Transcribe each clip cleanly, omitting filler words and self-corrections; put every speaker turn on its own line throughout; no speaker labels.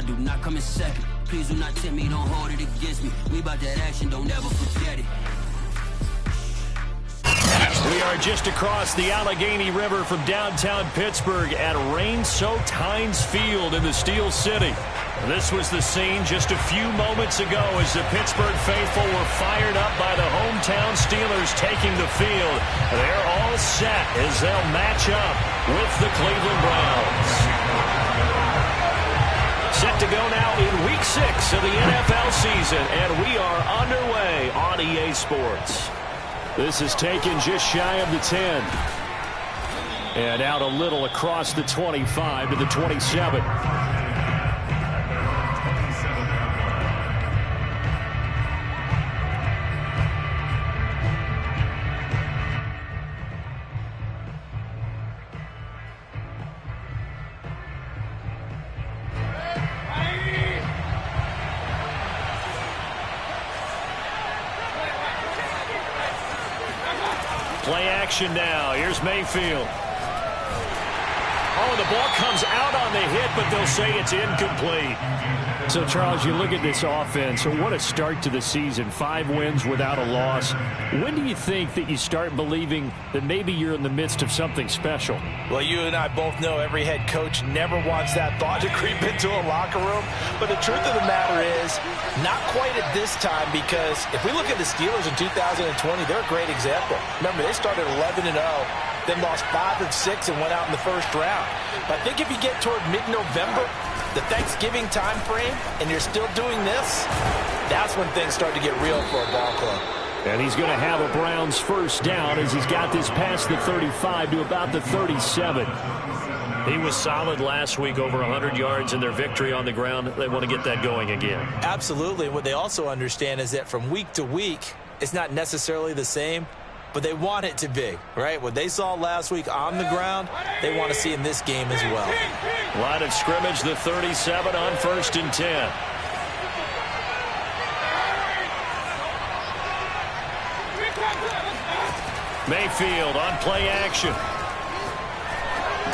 I do not come in second. Please do not tempt me, don't hold it against me. We about that action, don't ever forget it.
We are just across the Allegheny River from downtown Pittsburgh at rain-soaked Heinz Field in the Steel City. This was the scene just a few moments ago as the Pittsburgh faithful were fired up by the hometown Steelers taking the field. They're all set as they'll match up with the Cleveland Browns. Set to go now in Week 6 of the NFL season, and we are underway on EA Sports. This is taken just shy of the 10. And out a little across the 25 to the 27. Play action now. Here's Mayfield. Oh, the ball comes out on the hit, but they'll say it's incomplete. So, Charles, you look at this offense. So what a start to the season. 5 wins without a loss. When do you think that you start believing that maybe you're in the midst of something special?
Well, you and I both know every head coach never wants that thought to creep into a locker room. But the truth of the matter is, not quite at this time, because if we look at the Steelers in 2020, they're a great example. Remember, they started 11-0. Then lost 5 of 6 and went out in the first round. But I think if you get toward mid-November, the Thanksgiving time frame, and you're still doing this, that's when things start to get real for a ball club.
And he's going to have a Browns first down as he's got this past the 35 to about the 37. He was solid last week, over 100 yards in their victory on the ground. They want to get that going again.
Absolutely. What they also understand is that from week to week, it's not necessarily the same, but they want it to be, right? What they saw last week on the ground, they want to see in this game as well.
Line of scrimmage, the 37 on 1st and 10. Mayfield on play action.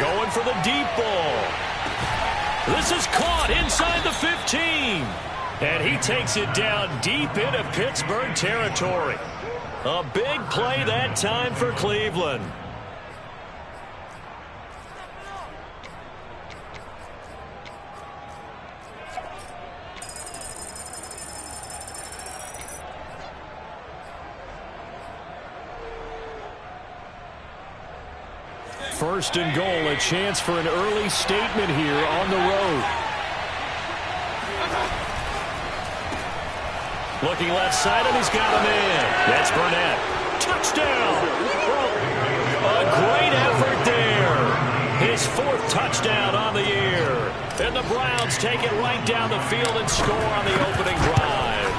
Going for the deep ball. This is caught inside the 15. And he takes it down deep into Pittsburgh territory. A big play that time for Cleveland. First and goal, a chance for an early statement here on the road. Looking left side, and he's got him in. That's Burnett. Touchdown! A great effort there. His 4th touchdown on the year. And the Browns take it right down the field and score on the opening drive.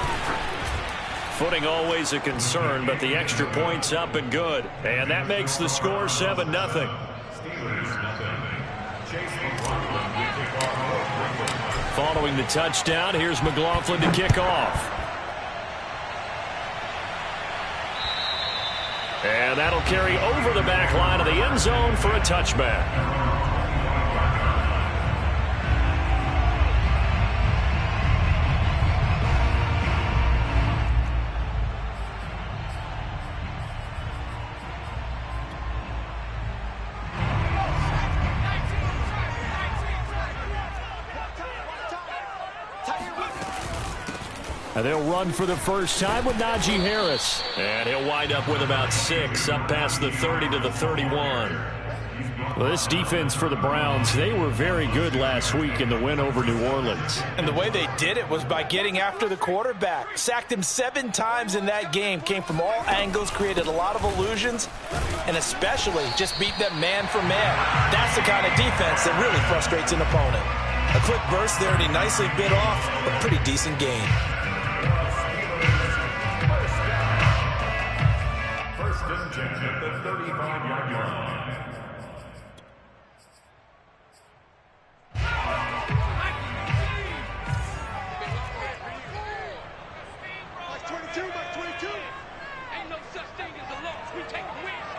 Footing always a concern, but the extra point's up and good. And that makes the score 7-0. Following the touchdown, here's McLaughlin to kick off. And that'll carry over the back line of the end zone for a touchback. And they'll run for the first time with Najee Harris. And he'll wind up with about 6, up past the 30 to the 31. Well, this defense for the Browns, they were very good last week in the win over New Orleans.
And the way they did it was by getting after the quarterback. Sacked him 7 times in that game. Came from all angles, created a lot of illusions, and especially just beat them man for man. That's the kind of defense that really frustrates an opponent. A quick burst there, and he nicely bit off a pretty decent gain.
At the 35-yard line.
Ain't no such thing as a loss. We take wins.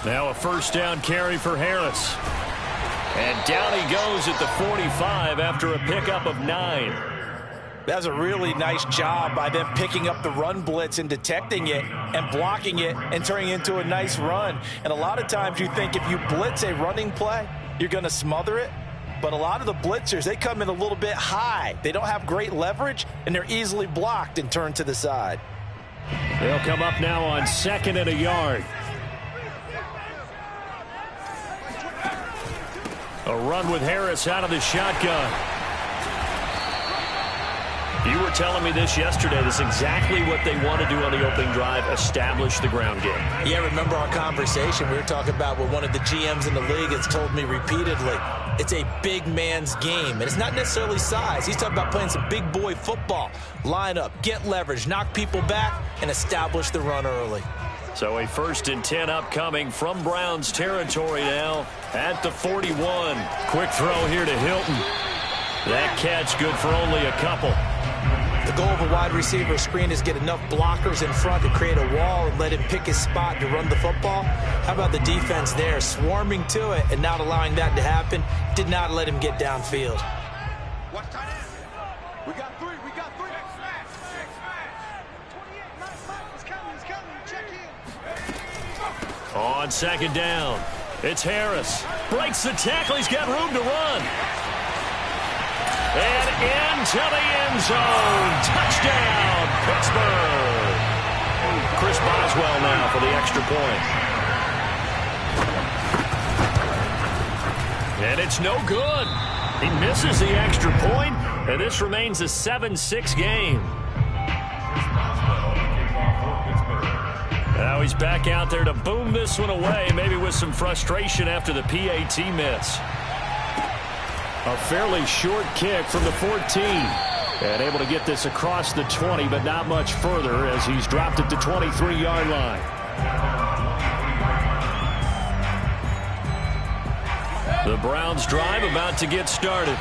Now a first down carry for Harris. And down he goes at the 45 after a pickup of 9.
That was a really nice job by them picking up the run blitz and detecting it and blocking it and turning it into a nice run. And a lot of times you think if you blitz a running play, you're going to smother it. But a lot of the blitzers, they come in a little bit high. They don't have great leverage, and they're easily blocked and turned to the side.
They'll come up now on 2nd and a yard. A run with Harris out of the shotgun. You were telling me this yesterday. This is exactly what they want to do on the opening drive, establish the ground game.
Yeah, remember our conversation. We were talking about what one of the GMs in the league has told me repeatedly. It's a big man's game, and it's not necessarily size. He's talking about playing some big boy football. Line up, get leverage, knock people back, and establish the run early.
So a 1st and 10 upcoming from Browns territory now at the 41. Quick throw here to Hilton. That catch good for only a couple.
The goal of a wide receiver screen is get enough blockers in front to create a wall and let him pick his spot to run the football. How about the defense there, swarming to it and not allowing that to happen? Did not let him get downfield.
Watch tight end. We got 3. We got 3. Next man. 28. He's coming. Check in.
On 2nd down, it's Harris. Breaks the tackle. He's got room to run. And into the end zone. Touchdown, Pittsburgh. Chris Boswell now for the extra point. And it's no good. He misses the extra point, and this remains a 7-6 game. Now he's back out there to boom this one away, maybe with some frustration after the PAT miss. A fairly short kick from the 14. And able to get this across the 20, but not much further as he's dropped it to 23-yard line. The Browns drive about to get started.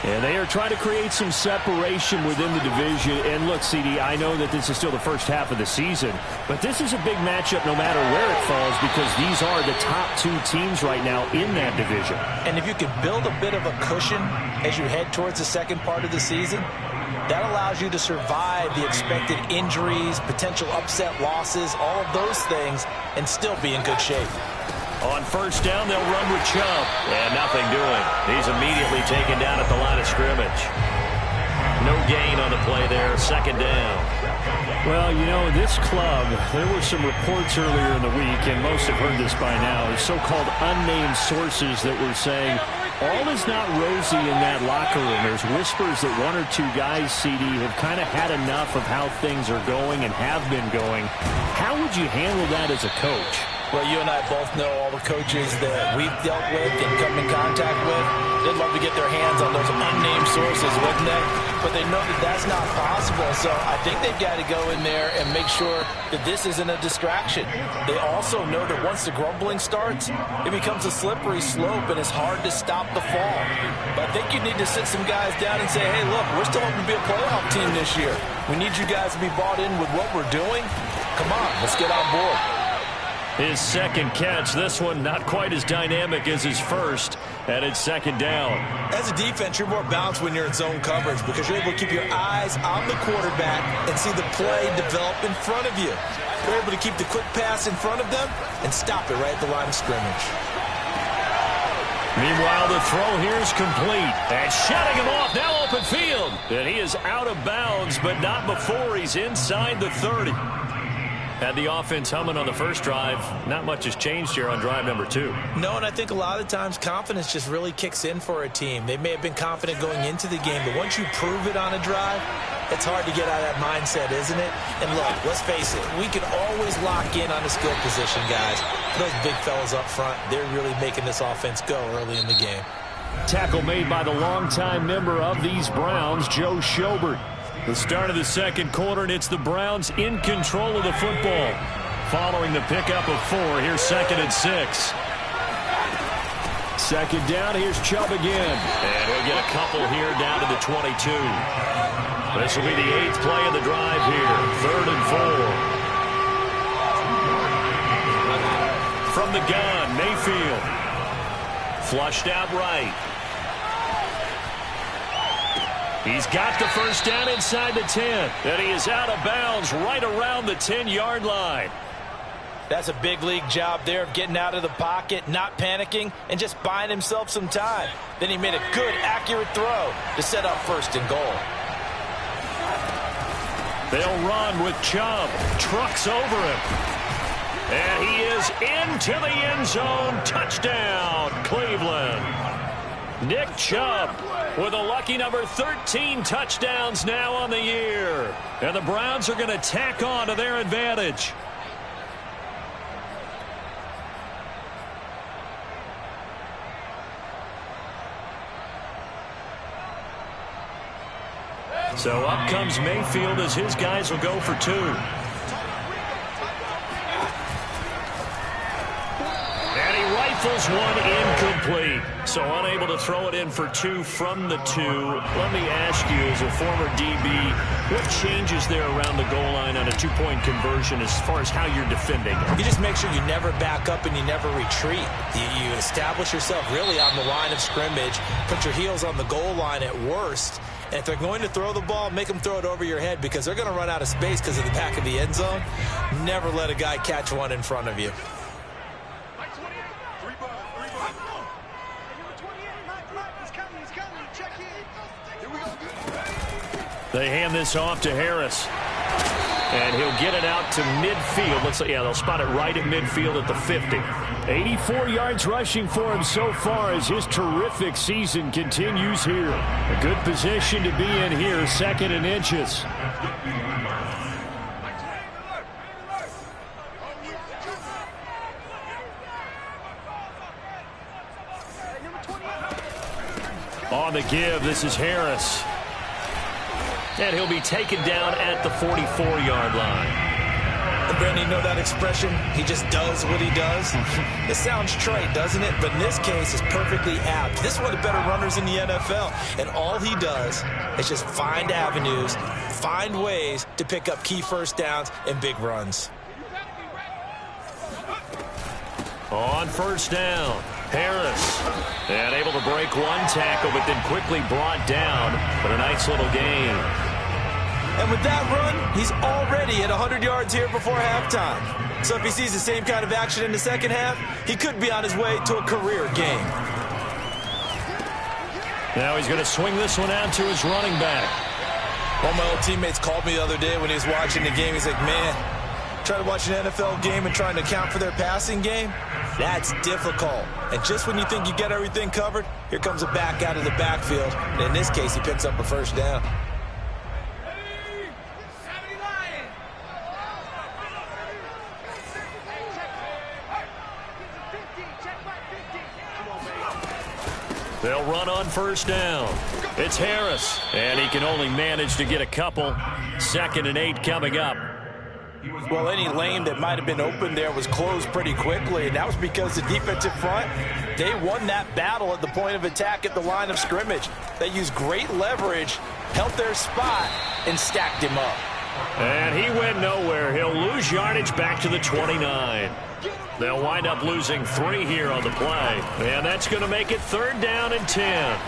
And they are trying to create some separation within the division. And look, CD, I know that this is still the first half of the season, but this is a big matchup no matter where it falls because these are the top 2 teams right now in that division.
And if you can build a bit of a cushion as you head towards the second part of the season, that allows you to survive the expected injuries, potential upset losses, all of those things, and still be in good shape.
On 1st down, they'll run with Chubb. And nothing doing. He's immediately taken down at the line of scrimmage. No gain on the play there. 2nd down.
Well, you know, this club, there were some reports earlier in the week, and most have heard this by now, so-called unnamed sources that were saying all is not rosy in that locker room. There's whispers that 1 or 2 guys, CD, have kind of had enough of how things are going and have been going. How would you handle that as a coach?
Well, you and I both know all the coaches that we've dealt with and come in contact with. They'd love to get their hands on those unnamed sources, wouldn't they? But they know that that's not possible. So I think they've got to go in there and make sure that this isn't a distraction. They also know that once the grumbling starts, it becomes a slippery slope and it's hard to stop the fall. But I think you need to sit some guys down and say, hey, look, we're still hoping to be a playoff team this year. We need you guys to be bought in with what we're doing. Come on, let's get on board.
His 2nd catch, this one not quite as dynamic as his first, and it's 2nd down.
As a defense, you're more balanced when you're in zone coverage because you're able to keep your eyes on the quarterback and see the play develop in front of you. You're able to keep the quick pass in front of them and stop it right at the line of scrimmage.
Meanwhile, the throw here is complete. And shutting him off, now open field. And he is out of bounds, but not before he's inside the 30. Had the offense humming on the first drive. Not much has changed here on drive number 2.
No, and I think a lot of times confidence just really kicks in for a team. They may have been confident going into the game, but once you prove it on a drive, it's hard to get out of that mindset, isn't it? And look, let's face it, we can always lock in on the skill position, guys. Those big fellas up front, they're really making this offense go early in the game.
Tackle made by the longtime member of these Browns, Joe Schobert. The start of the second quarter, and it's the Browns in control of the football. Following the pickup of 4, here's 2nd and 6. 2nd down, here's Chubb again. And we'll get a couple here down to the 22. This will be the 8th play of the drive here. 3rd and 4. From the gun, Mayfield. Flushed out right. He's got the first down inside the 10. And he is out of bounds right around the 10-yard line.
That's a big league job there of getting out of the pocket, not panicking, and just buying himself some time. Then he made a good, accurate throw to set up first and goal.
They'll run with Chubb. Trucks over him. And he is into the end zone. Touchdown, Cleveland. Nick Chubb with a lucky number 13 touchdowns now on the year. And the Browns are going to tack on to their advantage. So up comes Mayfield as his guys will go for 2. And he rifles one incomplete. So unable to throw it in for 2 from the 2. Let me ask you, as a former DB, what changes there around the goal line on a 2-point conversion as far as how you're defending?
You just make sure you never back up and you never retreat. You establish yourself really on the line of scrimmage, put your heels on the goal line at worst. And if they're going to throw the ball, make them throw it over your head because they're going to run out of space because of the back of the end zone. Never let a guy catch one in front of you.
They hand this off to Harris. And he'll get it out to midfield. They'll spot it right at midfield at the 50.
84 yards rushing for him so far as his terrific season continues here. A good position to be in here, 2nd and inches.
On the give, this is Harris. And he'll be taken down at the 44-yard line.
And Brandon, you know that expression? He just does what he does. It sounds trite, doesn't it? But in this case, it's perfectly apt. This is one of the better runners in the NFL. And all he does is just find avenues, find ways to pick up key first downs and big runs.
On first down, Harris. And able to break one tackle, but then quickly brought down. But a nice little gain.
And with that run, he's already at 100 yards here before halftime. So if he sees the same kind of action in the second half, he could be on his way to a career game.
Now he's going to swing this one out to his running back.
One of my old teammates called me the other day when he was watching the game. He's like, man, trying to watch an NFL game and trying to account for their passing game, that's difficult. And just when you think you get everything covered, here comes a back out of the backfield. And in this case, he picks up a first down.
They'll run on first down. It's Harris, and he can only manage to get a couple. 2nd and 8 coming up.
Well, any lane that might have been open there was closed pretty quickly, and that was because the defensive front, they won that battle at the point of attack at the line of scrimmage. They used great leverage, held their spot, and stacked him up.
And he went nowhere. He'll lose yardage back to the 29. They'll wind up losing 3 here on the play. And that's going to make it 3rd down and 10.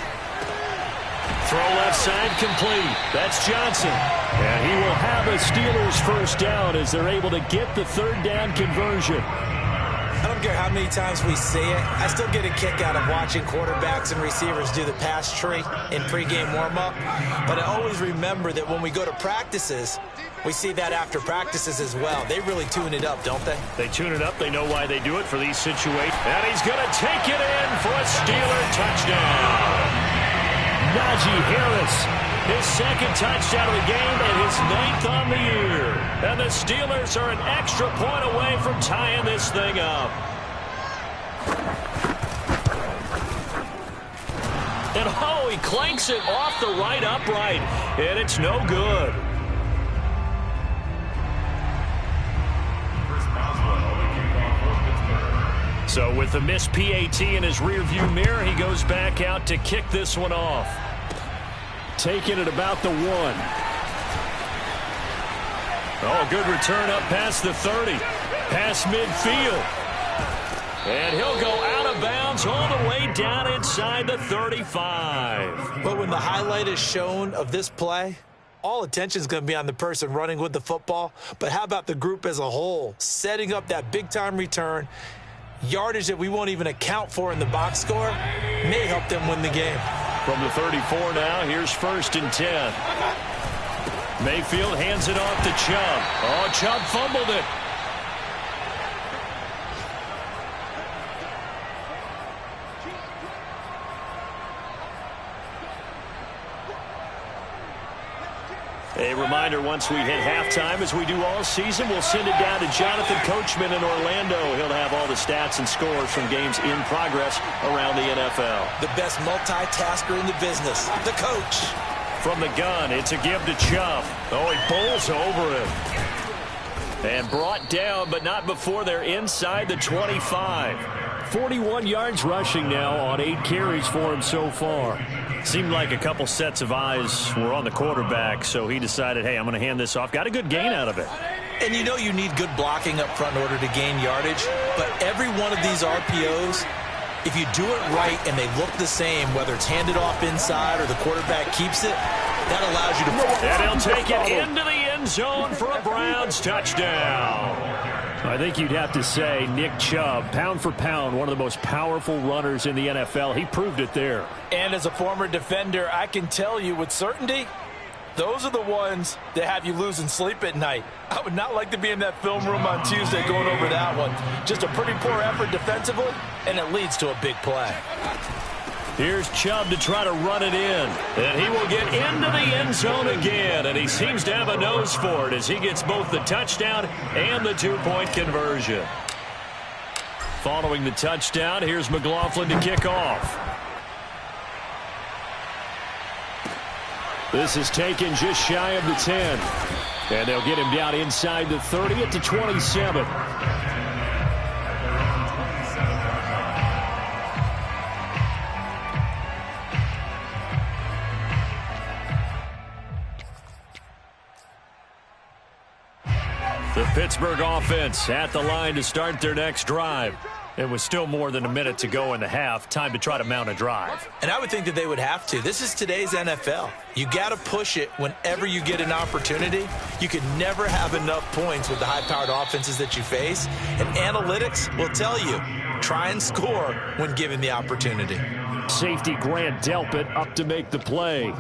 Throw left side complete. That's Johnson.
And he will have a Steelers first down as they're able to get the 3rd down conversion.
I don't care how many times we see it. I still get a kick out of watching quarterbacks and receivers do the pass tree in pregame warm-up. But I always remember that when we go to practices, we see that after practices as well. They really tune it up, don't they?
They tune it up. They know why they do it for these situations. And he's going to take it in for a Steeler touchdown.
Najee Harris,
his 2nd touchdown of the game and his 9th on the year. And the Steelers are an extra point away from tying this thing up. And oh, he clanks it off the right upright. And it's no good. So with the missed PAT in his rearview mirror, he goes back out to kick this one off.
Taking it about the 1.
Oh, good return up past the 30. Past midfield. And he'll go out of bounds It's all the way down inside the 35.
But when the highlight is shown of this play, all attention is going to be on the person running with the football. But how about the group as a whole, setting up that big-time return, yardage that we won't even account for in the box score, may help them win the game.
From the 34 now, here's 1st and 10. Mayfield hands it off to Chubb. Oh, Chubb fumbled it. A reminder, once we hit halftime, as we do all season, we'll send it down to Jonathan Coachman in Orlando. He'll have all the stats and scores from games in progress around the NFL.
The best multitasker in the business, the coach.
From the gun, it's a give to Chubb. Oh, he bowls over him. And brought down, but not before they're inside the 25.
41 yards rushing now on 8 carries for him so far.
Seemed like a couple sets of eyes were on the quarterback, so he decided, hey, I'm going to hand this off. Got a good gain out of it.
And you know you need good blocking up front in order to gain yardage, but every one of these RPOs, if you do it right and they look the same, whether it's handed off inside or the quarterback keeps it, that allows you to...
And he'll take it into the end zone for a Browns touchdown.
I think you'd have to say Nick Chubb, pound for pound, one of the most powerful runners in the NFL. He proved it there.
And as a former defender, I can tell you with certainty, those are the ones that have you losing sleep at night. I would not like to be in that film room on Tuesday going over that one. Just a pretty poor effort defensively, and it leads to a big play.
Here's Chubb to try to run it in. And he will get into the end zone again. And he seems to have a nose for it as he gets both the touchdown and the 2-point conversion. Following the touchdown, here's McLaughlin to kick off.
This is taken just shy of the 10. And they'll get him down inside the 30 at the 27.
The Pittsburgh offense at the line to start their next drive. It was still more than a minute to go in the half. Time to try to mount a drive.
And I would think that they would have to. This is today's NFL. You got to push it whenever you get an opportunity. You can never have enough points with the high-powered offenses that you face. And analytics will tell you, try and score when given the opportunity.
Safety Grant Delpit up to make the play.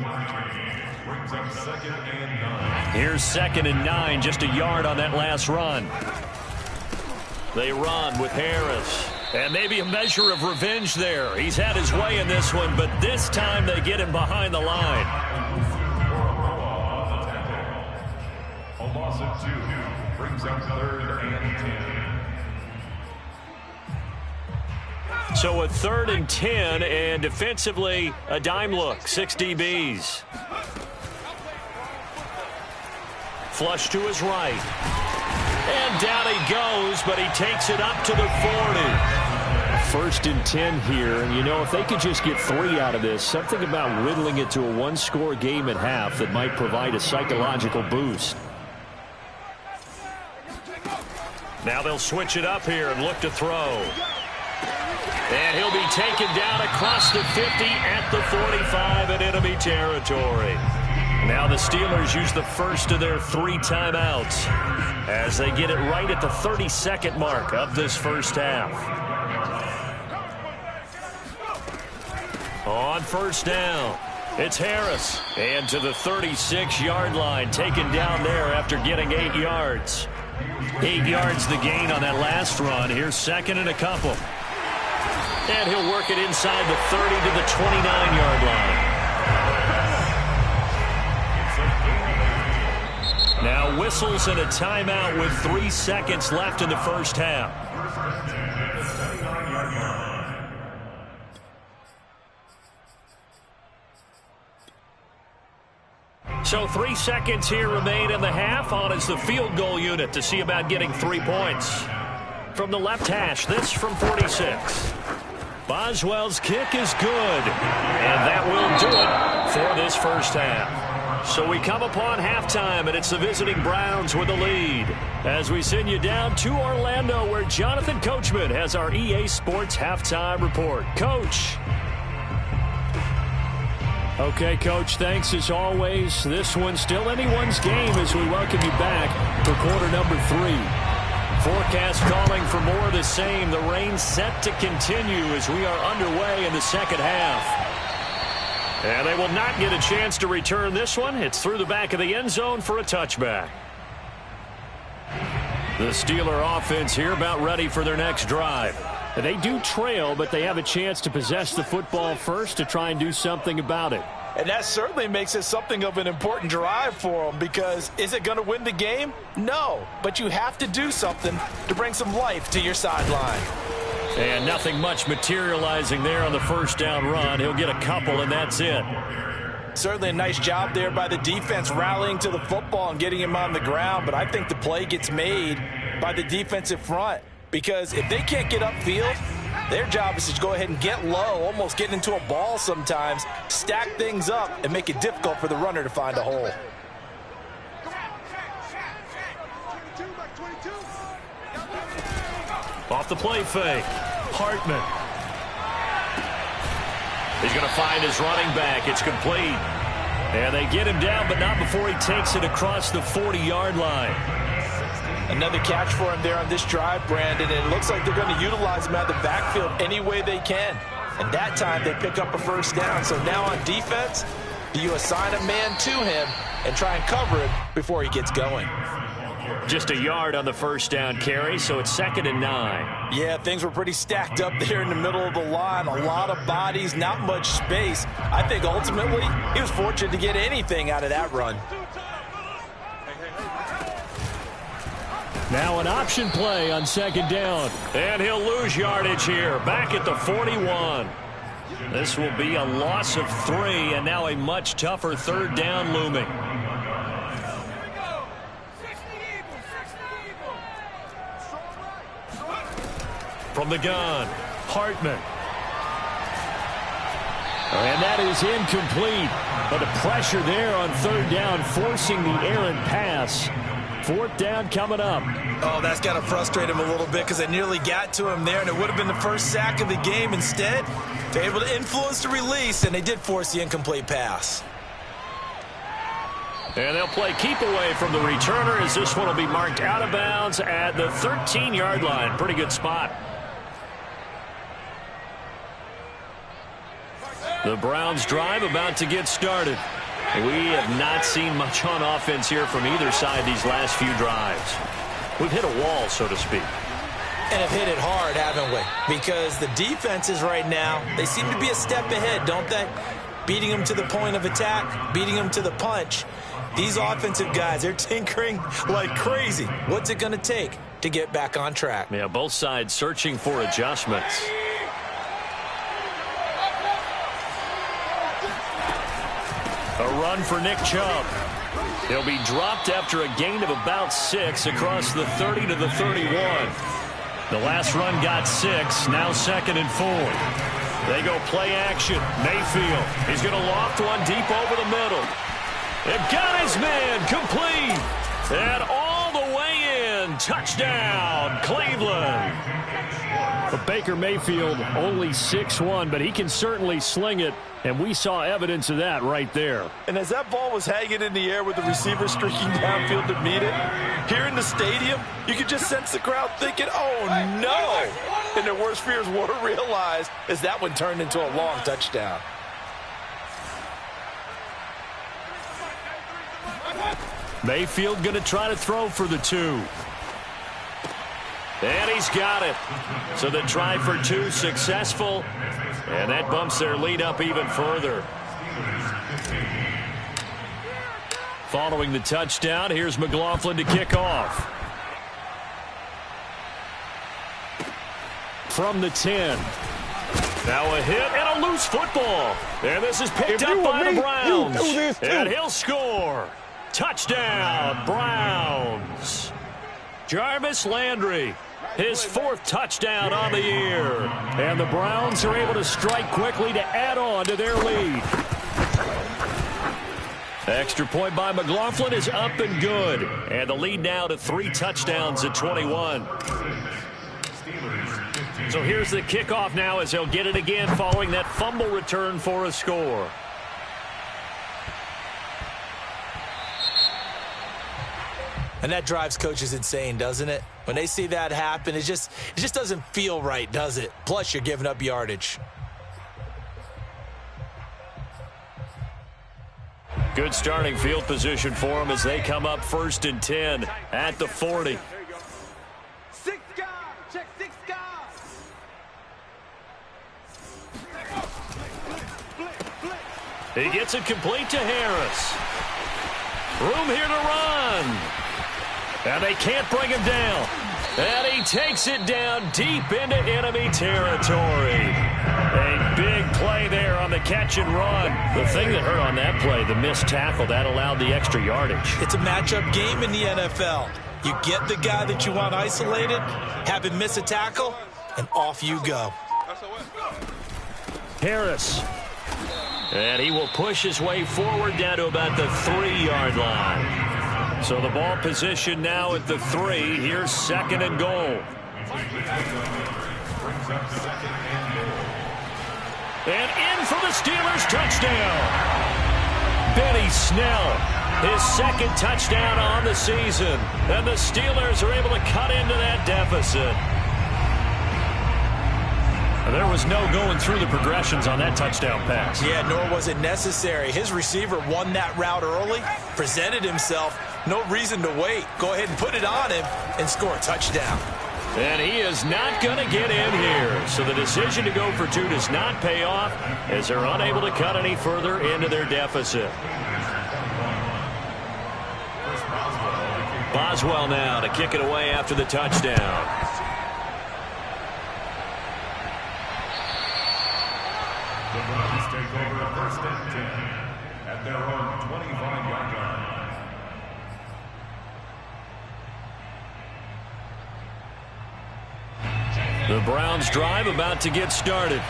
Here's 2nd and 9, just a yard on that last run. They run with Harris. And maybe a measure of revenge there. He's had his way in this one, but this time they get him behind the line.
A loss of 2 brings up 3rd and 10.
So a 3rd and 10, and defensively a dime look, 6 DBs. Flush to his right. And down he goes, but he takes it up to the 40.
1st and 10 here, and you know, if they could just get 3 out of this, something about whittling it to a one-score game at half that might provide a psychological boost.
Now they'll switch it up here and look to throw. And he'll be taken down across the 50 at the 45 in enemy territory. Now the Steelers use the first of their 3 timeouts as they get it right at the 32nd mark of this first half. On 1st down, it's Harris. And to the 36-yard line, taken down there after getting 8 yards. 8 yards the gain on that last run. Here's 2nd and a couple. And he'll work it inside the 30 to the 29-yard line. Now whistles and a timeout with 3 seconds left in the first half. So 3 seconds here remain in the half. On is the field goal unit to see about getting 3 points. From the left hash, this from 46. Boswell's kick is good. And that will do it for this first half. So we come upon halftime, and it's the visiting Browns with the lead. As we send you down to Orlando, where Jonathan Coachman has our EA Sports Halftime Report. Coach.
Okay, Coach, thanks as always. This one's still anyone's game as we welcome you back for quarter number 3.
Forecast calling for more of the same. The rain set to continue as we are underway in the second half. And they will not get a chance to return this one. It's through the back of the end zone for a touchback. The Steeler offense here about ready for their next drive.
They do trail, but they have a chance to possess the football first to try and do something about it.
And that certainly makes it something of an important drive for them, because is it going to win the game? No, but you have to do something to bring some life to your sideline.
And nothing much materializing there on the first down run. He'll get a couple, and that's it.
Certainly a nice job there by the defense rallying to the football and getting him on the ground, but I think the play gets made by the defensive front, because if they can't get upfield, their job is to go ahead and get low, almost get into a ball sometimes, stack things up, and make it difficult for the runner to find a hole.
Off the play fake, Hartman. He's going to find his running back. It's complete. And they get him down, but not before he takes it across the 40-yard line.
Another catch for him there on this drive, Brandon, and it looks like they're going to utilize him out of the backfield any way they can. And that time they pick up a first down. So now on defense, do you assign a man to him and try and cover it before he gets going?
Just a yard on the first down carry, so it's 2nd and 9.
Yeah, things were pretty stacked up there in the middle of the line. A lot of bodies, not much space. I think ultimately he was fortunate to get anything out of that run.
Now an option play on 2nd down.
And he'll lose yardage here, back at the 41. This will be a loss of 3, and now a much tougher 3rd down looming. From the gun, Hartman.
And that is incomplete. But the pressure there on 3rd down, forcing the errant pass. 4th down coming up.
Oh, that's got to frustrate him a little bit, because they nearly got to him there, and it would have been the first sack of the game. Instead, they're able to influence the release, and they did force the incomplete pass.
And they'll play keep away from the returner, as this one will be marked out of bounds at the 13-yard line. Pretty good spot. The Browns drive about to get started. We have not seen much on offense here from either side these last few drives. We've hit a wall, so to speak.
And have hit it hard, haven't we? Because the defenses right now, they seem to be a step ahead, don't they? Beating them to the point of attack, beating them to the punch. These offensive guys, they're tinkering like crazy. What's it going to take to get back on track?
Yeah, both sides searching for adjustments. A run for Nick Chubb. He'll be dropped after a gain of about 6 across the 30 to the 31. The last run got 6, now 2nd and 4. They go play action. Mayfield. He's going to loft one deep over the middle. And got his man complete. And all the way in. Touchdown, Cleveland.
But Baker Mayfield only 6'1", but he can certainly sling it, and we saw evidence of that right there.
And as that ball was hanging in the air with the receiver streaking downfield to meet it, here in the stadium, you could just sense the crowd thinking, oh no! And their worst fears were realized as that one turned into a long touchdown.
Mayfield going to try to throw for the 2. And he's got it. So the try for 2 successful. And that bumps their lead up even further. Following the touchdown, here's McLaughlin to kick off. From the 10. Now a hit and a loose football. And this is picked up by the Browns. And he'll score. Touchdown, Browns. Jarvis Landry, his 4th touchdown on the year.
And the Browns are able to strike quickly to add on to their lead.
Extra point by McLaughlin is up and good. And the lead now to 3 touchdowns at 21. So here's the kickoff now as they'll get it again following that fumble return for a score.
And that drives coaches insane, doesn't it? When they see that happen, it just doesn't feel right, does it? Plus, you're giving up yardage.
Good starting field position for them as they come up 1st and 10 at the 40.
6 guys. Check 6 guys.
He gets it complete to Harris. Room here to run. And they can't bring him down. And he takes it down deep into enemy territory. A big play there on the catch and run. The thing that hurt on that play, the missed tackle, that allowed the extra yardage.
It's a matchup game in the NFL. You get the guy that you want isolated, have him miss a tackle, and off you go.
Harris. And he will push his way forward down to about the 3-yard line. So the ball position now at the 3. Here's 2nd and goal. And in for the Steelers touchdown. Benny Snell, his 2nd touchdown on the season. And the Steelers are able to cut into that deficit. There was no going through the progressions on that touchdown pass.
Yeah, nor was it necessary. His receiver won that route early, presented himself. No reason to wait. Go ahead and put it on him and score a touchdown.
And he is not going to get in here. So the decision to go for 2 does not pay off as they're unable to cut any further into their deficit. Boswell now to kick it away after the touchdown.
The Browns take over 1st and 10 at their own 25-yard line.
The Browns drive about to get started.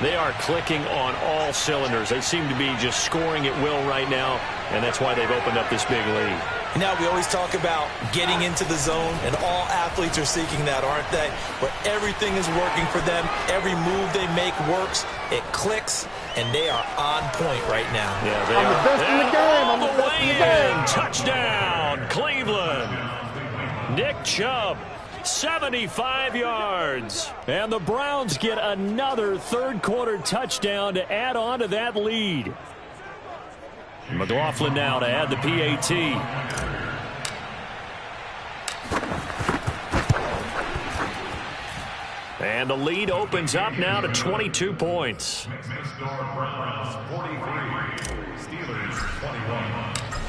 They are clicking on all cylinders. They seem to be just scoring at will right now, and that's why they've opened up this big lead.
Now, we always talk about getting into the zone, and all athletes are seeking that, aren't they? Where everything is working for them. Every move they make works. It clicks, and they are on point right now.
Yeah, they are.
The best in the game. I'm the best in the game.
Touchdown, Cleveland. Nick Chubb, 75 yards. And the Browns get another 3rd-quarter touchdown to add on to that lead. McLaughlin now to add the PAT. And the lead opens up now to 22 points.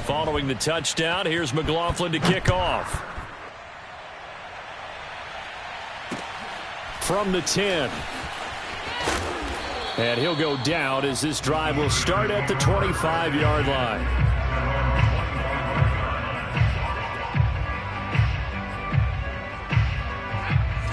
Following the touchdown, here's McLaughlin to kick off. From the 10. And he'll go down as this drive will start at the 25-yard line.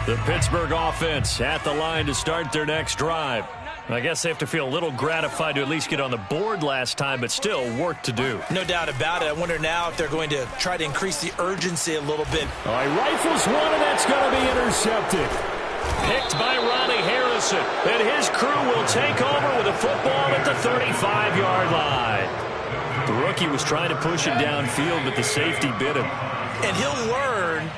The Pittsburgh offense at the line to start their next drive. I guess they have to feel a little gratified to at least get on the board last time, but still work to do.
No doubt about it. I wonder now if they're going to try to increase the urgency a little bit.
All right, rifles one, and that's going to be intercepted. Picked by Ronnie Harrison, and his crew will take over with a football at the 35-yard line. The rookie was trying to push it downfield, but the safety bit him.
And he'll learn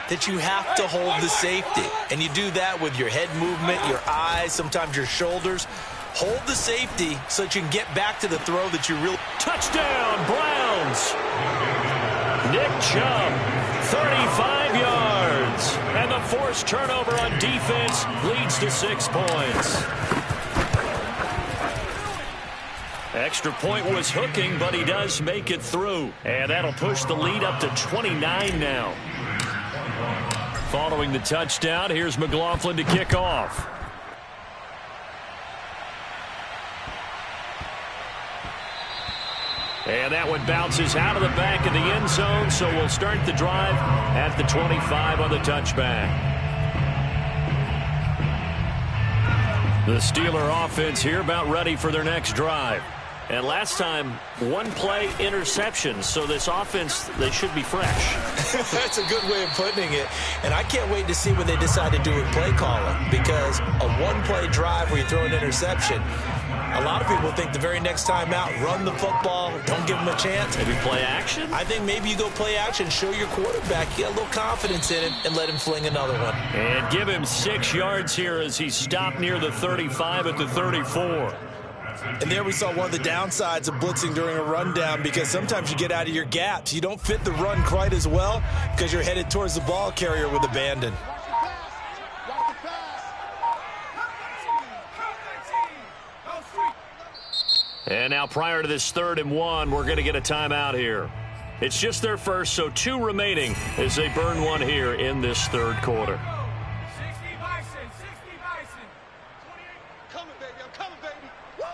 that you have to hold the safety. And you do that with your head movement, your eyes, sometimes your shoulders. Hold the safety so that you can get back to the throw that you really...
Touchdown, Browns! Nick Chubb, 35 yards. And the forced turnover on defense leads to 6 points. Extra point was hooking, but he does make it through. And that'll push the lead up to 29 now. Following the touchdown, here's McLaughlin to kick off. And that one bounces out of the back of the end zone, so we'll start the drive at the 25 on the touchback. The Steeler offense here about ready for their next drive.
And last time, one-play interception. So this offense, they should be fresh.
That's a good way of putting it. And I can't wait to see what they decide to do with play calling, because a one-play drive where you throw an interception, a lot of people think the very next time out, run the football, don't give them a chance.
Maybe play action?
I think maybe you go play action, show your quarterback, get a little confidence in him, and let him fling another one.
And give him 6 yards here as he stopped near the 35 at the 34.
And there we saw one of the downsides of blitzing during a rundown, because sometimes you get out of your gaps. You don't fit the run quite as well because you're headed towards the ball carrier with abandon.
And now prior to this 3rd and 1, we're going to get a timeout here. It's just their first, so 2 remaining as they burn one here in this 3rd quarter.
60 Bison, 60 Bison. 28. Coming, baby. I'm coming, baby. Woo!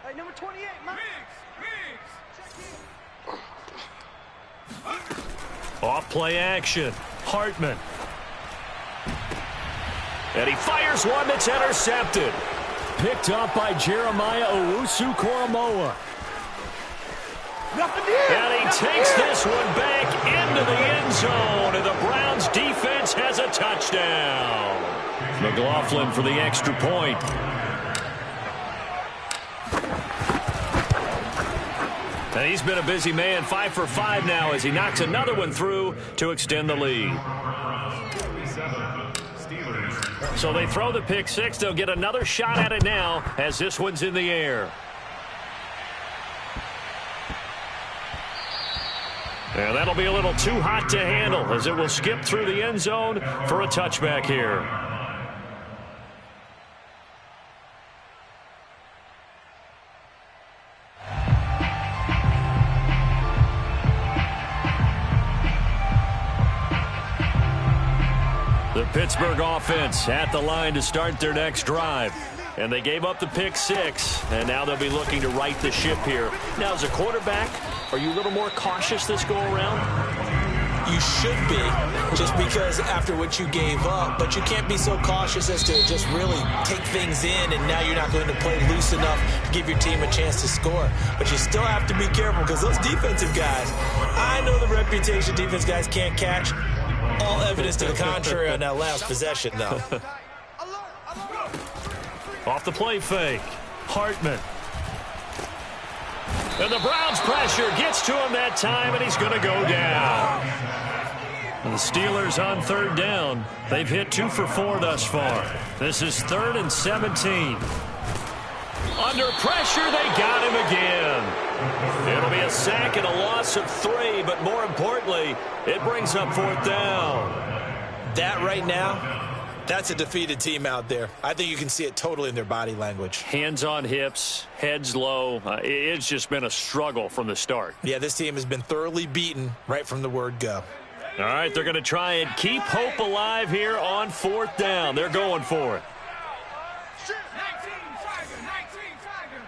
Hey, number 28, man. Riggs.
Off play action. Hartman. And he fires one that's intercepted.
Picked up by Jeremiah Owusu-Koramoah.
And he takes this one back into the end zone, and the Browns defense has a touchdown.
McLaughlin for the extra point.
And he's been a busy man, 5 for 5 now as he knocks another one through to extend the lead. So they throw the pick 6. They'll get another shot at it now as this one's in the air. And that'll be a little too hot to handle as it will skip through the end zone for a touchback here. The Pittsburgh offense at the line to start their next drive. And they gave up the pick 6, and now they'll be looking to right the ship here. Now, as a quarterback, are you a little more cautious this go-around?
You should be, just because after what you gave up, but you can't be so cautious as to just really take things in, and now you're not going to play loose enough to give your team a chance to score. But you still have to be careful, because those defensive guys, I know the reputation defense guys can't catch. All evidence to the contrary on that last possession, though.
Off the play fake, Hartman. And the Browns pressure gets to him that time, and he's going to go down. And the Steelers on 3rd down. They've hit 2 for 4 thus far. This is 3rd and 17. Under pressure, they got him again. It'll be a sack and a loss of 3, but more importantly, it brings up 4th down.
That right now, that's a defeated team out there. I think you can see it totally in their body language.
Hands on hips, heads low. It's just been a struggle from the start.
Yeah, this team has been thoroughly beaten right from the word go.
All right, they're going to try and keep hope alive here on 4th down. They're going for it.
19 Tiger.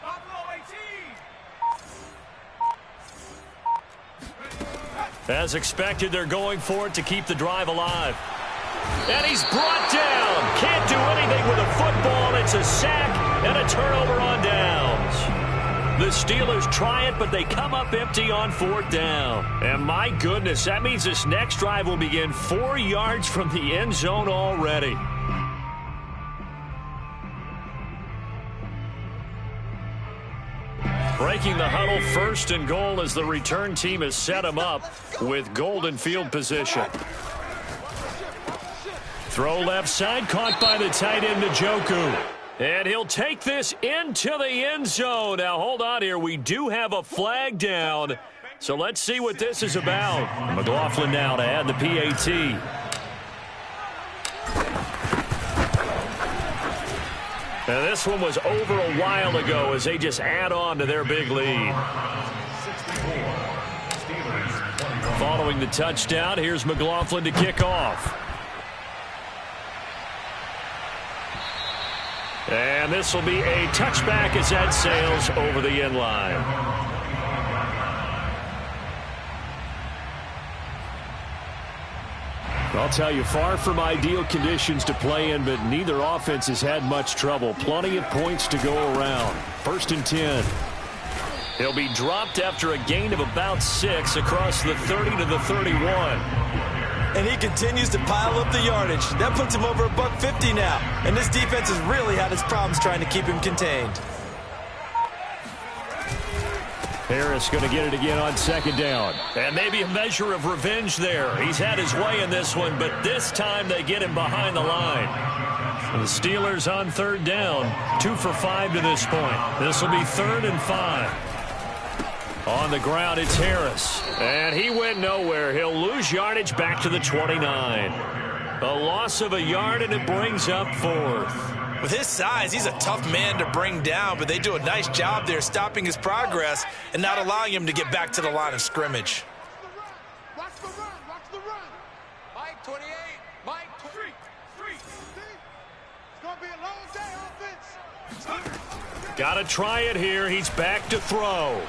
Buffalo 18.
As expected, they're going for it to keep the drive alive. And he's brought down. Can't do anything with a football. It's a sack and a turnover on downs. The Steelers try it, but they come up empty on 4th down. And my goodness, that means this next drive will begin 4 yards from the end zone already. Breaking the huddle, 1st and goal as the return team has set him up with golden field position. Throw left side, caught by the tight end, Njoku. And he'll take this into the end zone. Now, hold on here. We do have a flag down. So let's see what this is about. McLaughlin now to add the PAT. Now, this one was over a while ago as they just add on to their big lead. Following the touchdown, here's McLaughlin to kick off. And this will be a touchback as that sails over the end line.
I'll tell you, far from ideal conditions to play in, but neither offense has had much trouble. Plenty of points to go around. 1st and 10. He'll be dropped after a gain of about 6 across the 30 to the 31.
And he continues to pile up the yardage. That puts him over $150 now. And this defense has really had its problems trying to keep him contained.
Harris going to get it again on 2nd down.
And maybe a measure of revenge there. He's had his way in this one, but this time they get him behind the line. The Steelers on 3rd down. 2 for 5 to this point. This will be 3rd and 5. On the ground, it's Harris. And he went nowhere. He'll lose yardage back to the 29. A loss of a yard, and it brings up 4th.
With his size, he's a tough man to bring down, but they do a nice job there stopping his progress and not allowing him to get back to the line of scrimmage.
Watch the run. Watch the run. Mike 28. Mike 3. It's going to be a long day, offense.
Got to try it here. He's back to throw.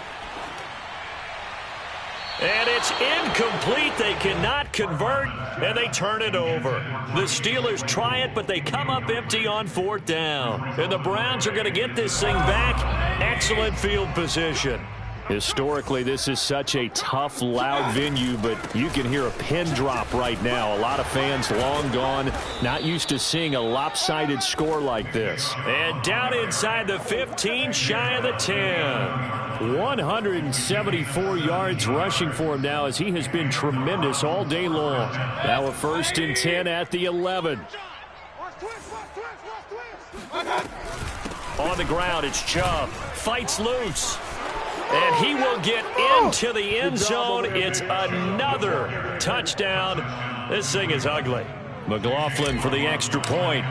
And it's incomplete. They cannot convert, and they turn it over. The Steelers try it, but they come up empty on 4th down. And the Browns are going to get this thing back. Excellent field position.
Historically, this is such a tough, loud venue, but you can hear a pin drop right now. A lot of fans long gone, not used to seeing a lopsided score like this.
And down inside the 15, shy of the 10.
174 yards rushing for him now, as he has been tremendous all day long. Now a 1st and 10 at the 11.
On the ground, it's Chubb. Fights loose. And he will get into the end zone. It's another touchdown. This thing is ugly.
McLaughlin for the extra point.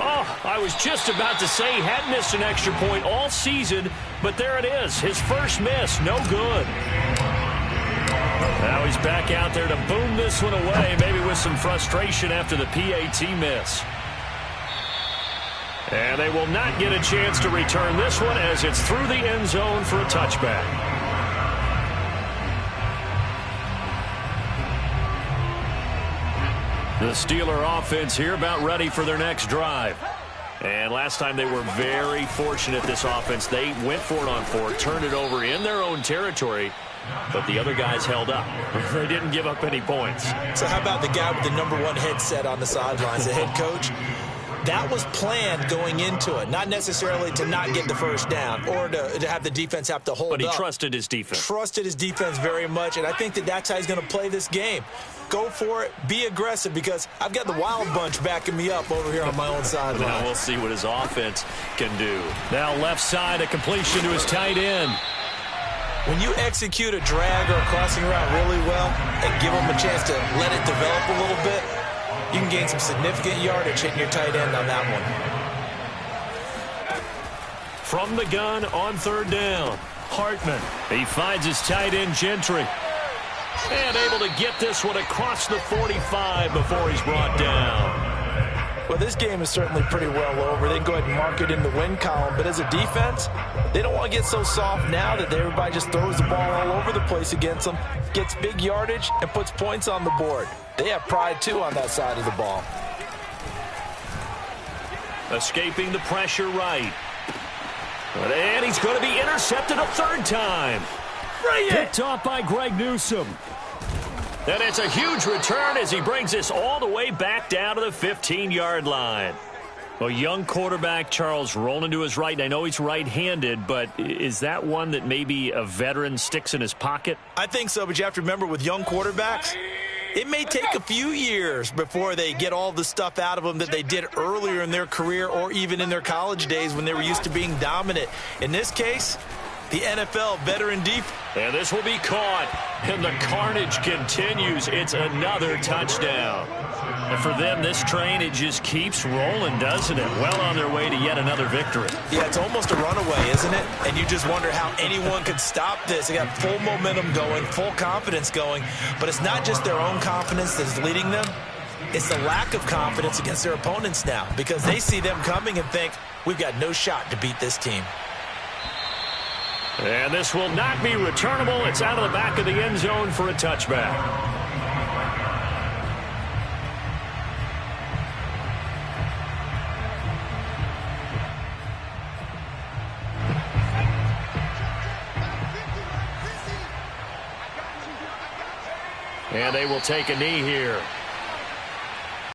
Oh, I was just about to say he hadn't missed an extra point all season, but there it is. His first miss, no good. Now he's back out there to boom this one away, maybe with some frustration after the PAT miss. And they will not get a chance to return this one as it's through the end zone for a touchback. The Steeler offense here about ready for their next drive. And last time they were very fortunate, this offense. They went for it on 4, turned it over in their own territory, but the other guys held up. They didn't give up any points.
So how about the guy with the #1 headset on the sidelines, the head coach? That was planned going into it, not necessarily to not get the first down or to have the defense have to hold up.
But he trusted his defense.
Trusted his defense very much, and I think that's how he's going to play this game. Go for it, be aggressive, because I've got the Wild Bunch backing me up over here on my own sideline.
Now we'll see what his offense can do.
Now left side, a completion to his tight end.
When you execute a drag or a crossing route really well and give them a chance to let it develop a little bit, you can gain some significant yardage hitting your tight end on that one.
From the gun on 3rd down, Hartman.
He finds his tight end, Gentry.
And able to get this one across the 45 before he's brought down.
Well, this game is certainly pretty well over. They can go ahead and mark it in the win column. But as a defense, they don't want to get so soft now that everybody just throws the ball all over the place against them, gets big yardage, and puts points on the board. They have pride, too, on that side of the ball.
Escaping the pressure right. And he's going to be intercepted a 3rd time.
Picked off by Greg Newsome.
And it's a huge return as he brings this all the way back down to the 15-yard line.
Well, young quarterback Charles rolling to his right. I know he's right-handed, but is that one that maybe a veteran sticks in his pocket?
I think so, but you have to remember with young quarterbacks, it may take a few years before they get all the stuff out of them that they did earlier in their career or even in their college days when they were used to being dominant. In this case, the NFL veteran defense.
And this will be caught, and the carnage continues. It's another touchdown.
And for them, this train, it just keeps rolling, doesn't it? Well on their way to yet another victory.
Yeah, it's almost a runaway, isn't it? And you just wonder how anyone could stop this. They got full momentum going, full confidence going. But it's not just their own confidence that's leading them. It's the lack of confidence against their opponents now, because they see them coming and think, we've got no shot to beat this team.
And this will not be returnable. It's out of the back of the end zone for a touchback. And they will take a knee here.